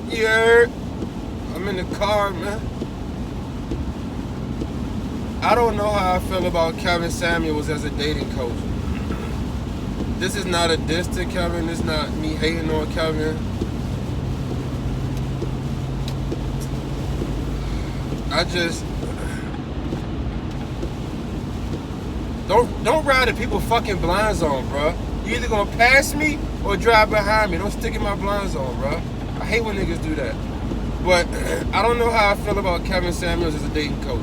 Yeah, I'm in the car, man. I don't know how I feel about Kevin Samuels as a dating coach. This is not a diss to Kevin. It's not me hating on Kevin. I just don't ride at people fucking blinds on, bro. You either gonna pass me or drive behind me. Don't stick in my blinds on, bro. I hate when niggas do that. But I don't know how I feel about Kevin Samuels as a dating coach.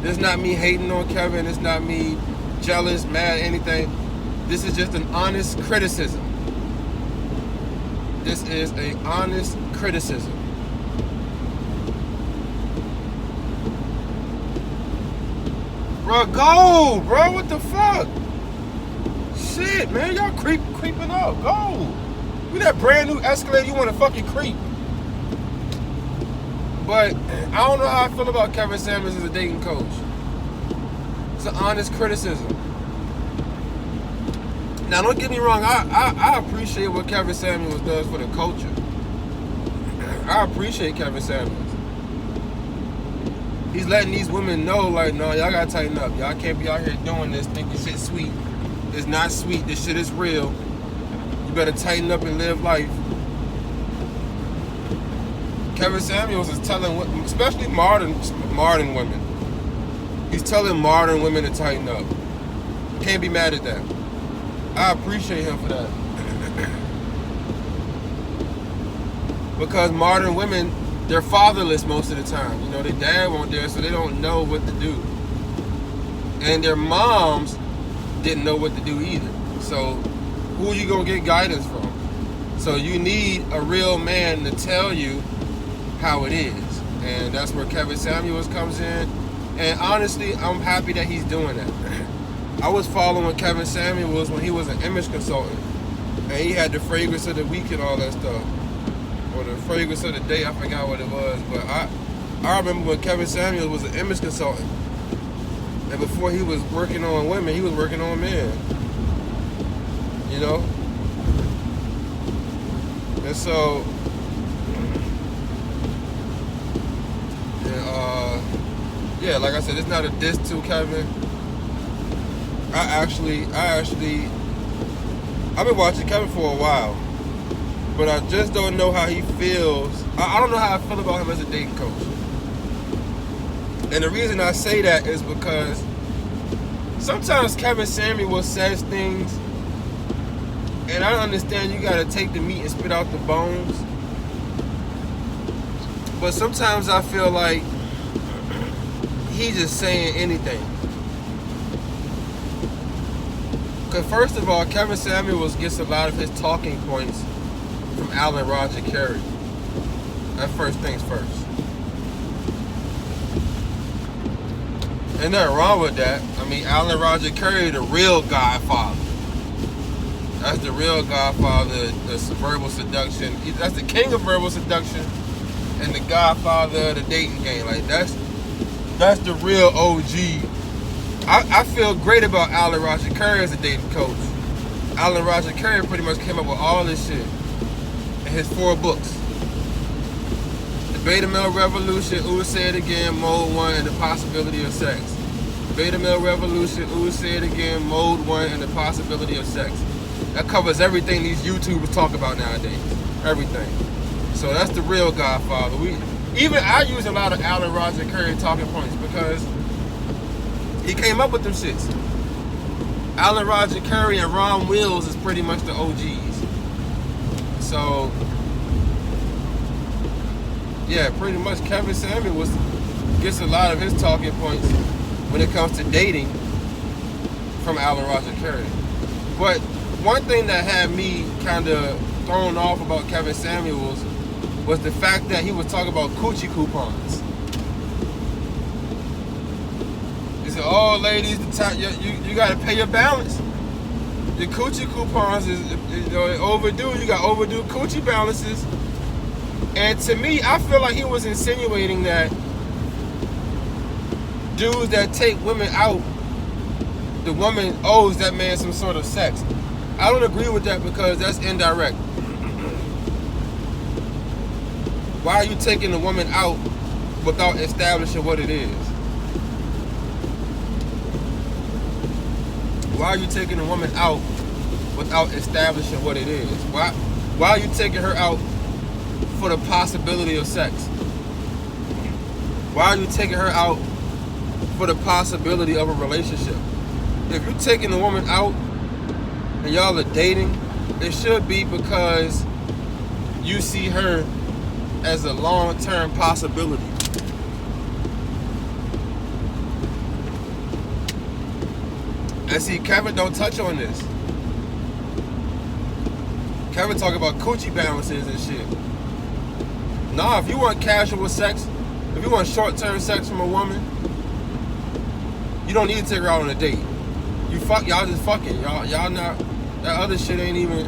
This is not me hating on Kevin. It's not me jealous, mad, anything. This is just an honest criticism. This is an honest criticism. Bro, go, bro. What the fuck? Shit, man. Y'all creeping up. Go. You that brand new Escalade, you want to fucking creep. But I don't know how I feel about Kevin Samuels as a dating coach. It's an honest criticism. Now, don't get me wrong. I appreciate what Kevin Samuels does for the culture. I appreciate Kevin Samuels. He's letting these women know, like, no, y'all gotta tighten up. Y'all can't be out here doing this, thinking shit sweet. It's not sweet. This shit is real. You better tighten up and live life. Kevin Samuels is telling, especially modern women, he's telling modern women to tighten up. Can't be mad at that. I appreciate him for that. Because modern women, they're fatherless most of the time. You know, their dad won't there, so they don't know what to do. And their moms didn't know what to do either. So who are you gonna get guidance from? So you need a real man to tell you how it is. And that's where Kevin Samuels comes in. And honestly, I'm happy that he's doing that. I was following Kevin Samuels when he was an image consultant. And he had the fragrance of the week and all that stuff. Or the fragrance of the day, I forgot what it was. But I remember when Kevin Samuels was an image consultant. And before he was working on women, he was working on men. You know? And so, yeah, like I said, it's not a diss to Kevin. I've been watching Kevin for a while, but I just don't know how he feels. I don't know how I feel about him as a dating coach. And the reason I say that is because sometimes Kevin Samuels says things, and I understand you gotta take the meat and spit out the bones. But sometimes I feel like he's just saying anything. Because first of all, Kevin Samuels gets a lot of his talking points from Alan Roger Carey. That's first things first. Ain't nothing wrong with that. I mean, Alan Roger Carey, the real godfather. That's the real godfather, the verbal seduction. That's the king of verbal seduction and the godfather of the dating game. Like, that's the real OG. I feel great about Alan Roger Carey as a dating coach. Alan Roger Carey pretty much came up with all this shit in his 4 books. The Beta Male Revolution, Ooh Say It Again, Mode 1, and the Possibility of Sex. Beta Male Revolution, Ooh Say It Again, Mode 1, and the Possibility of Sex. That covers everything these YouTubers talk about nowadays. Everything. So that's the real godfather. I use a lot of Alan Roger Carey talking points because he came up with them shits. Alan Roger Carey and Ron Wills is pretty much the OGs. So, yeah, pretty much Kevin Samuels gets a lot of his talking points when it comes to dating from Alan Roger Carey. But one thing that had me kind of thrown off about Kevin Samuels was the fact that he was talking about coochie coupons. He said, "Oh, ladies, you got to pay your balance. Your coochie coupons is overdue. You got overdue coochie balances." And to me, I feel like he was insinuating that dudes that take women out, the woman owes that man some sort of sex. I don't agree with that because that's indirect. Why are you taking the woman out without establishing what it is? Why are you taking the woman out without establishing what it is? Why are you taking her out for the possibility of sex? Why are you taking her out for the possibility of a relationship? If you're taking a woman out and y'all are dating, it should be because you see her as a long-term possibility. And see, Kevin don't touch on this. Kevin talk about coochie balances and shit. Nah, if you want casual sex, if you want short-term sex from a woman, you don't need to take her out on a date. Y'all just fucking. Y'all not, that other shit ain't even,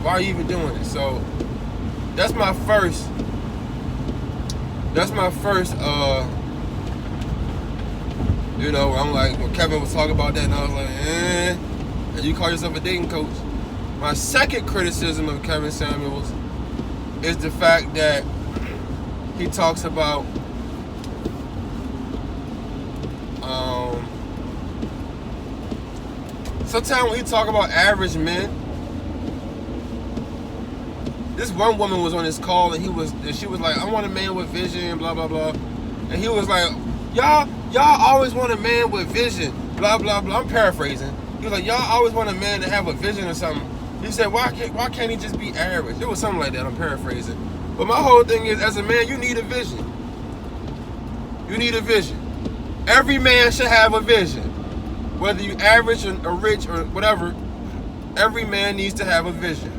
why are you even doing it? So, that's my first, you know, I'm like, when Kevin was talking about that, and I was like, and you call yourself a dating coach. My second criticism of Kevin Samuels is the fact that he talks about sometimes when he talk about average men, this one woman was on his call and she was like, I want a man with vision, blah blah blah, and he was like, y'all always want a man with vision, blah blah blah. I'm paraphrasing. He was like, y'all always want a man to have a vision or something. He said, why can't he just be average? It was something like that. I'm paraphrasing. But my whole thing is, as a man, you need a vision. You need a vision. Every man should have a vision. Whether you average or rich or whatever, every man needs to have a vision.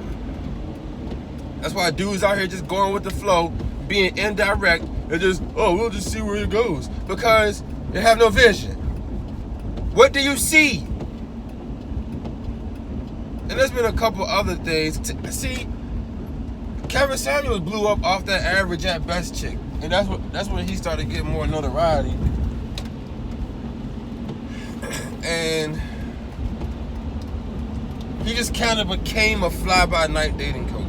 That's why dudes out here just going with the flow, being indirect, and just, we'll just see where it goes. Because you have no vision. What do you see? And there's been a couple other things. See, Kevin Samuels blew up off that average at best chick. And that's when he started getting more notoriety. And he just kind of became a fly-by-night dating coach.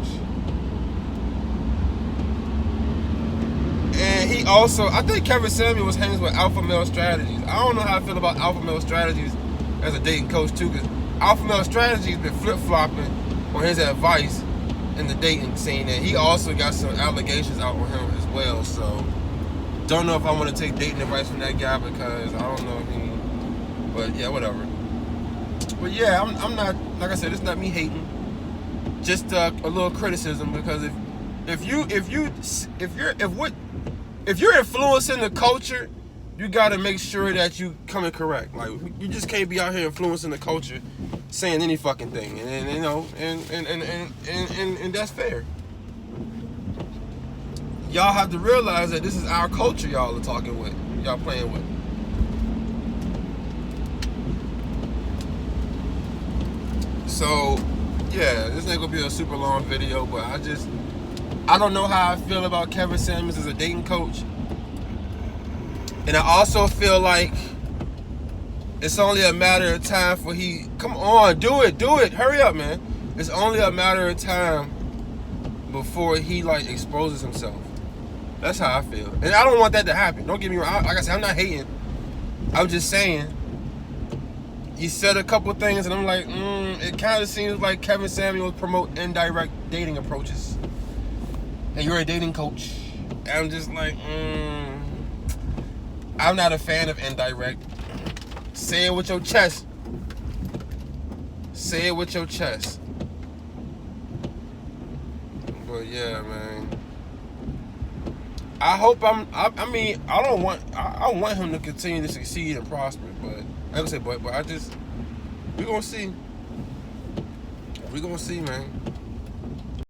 And he also, I think Kevin Samuels hangs with Alpha Male Strategies. I don't know how I feel about Alpha Male Strategies as a dating coach too, because Alpha Male Strategies been flip-flopping on his advice in the dating scene, and he also got some allegations out on him as well. So don't know if I want to take dating advice from that guy, because I don't know if he, but yeah, whatever. But yeah, I'm not, like I said, it's not me hating, just a little criticism, because if you're influencing the culture, you got to make sure that you coming correct. Like, you just can't be out here influencing the culture, saying any fucking thing, and you know, and that's fair. Y'all have to realize that this is our culture y'all are talking with, y'all playing with. So, yeah, this ain't gonna be a super long video, but I don't know how I feel about Kevin Samuels as a dating coach. And I also feel like it's only a matter of time for come on, do it, hurry up, man. It's only a matter of time before he like exposes himself. That's how I feel. And I don't want that to happen. Don't get me wrong. Like I said, I'm not hating. I'm just saying, he said a couple things and I'm like, it kind of seems like Kevin Samuels promote indirect dating approaches. And you're a dating coach. And I'm just like, I'm not a fan of indirect. Say it with your chest. Say it with your chest. But yeah, man. I hope I want him to continue to succeed and prosper, but like I said, but we gonna see. We gonna see, man.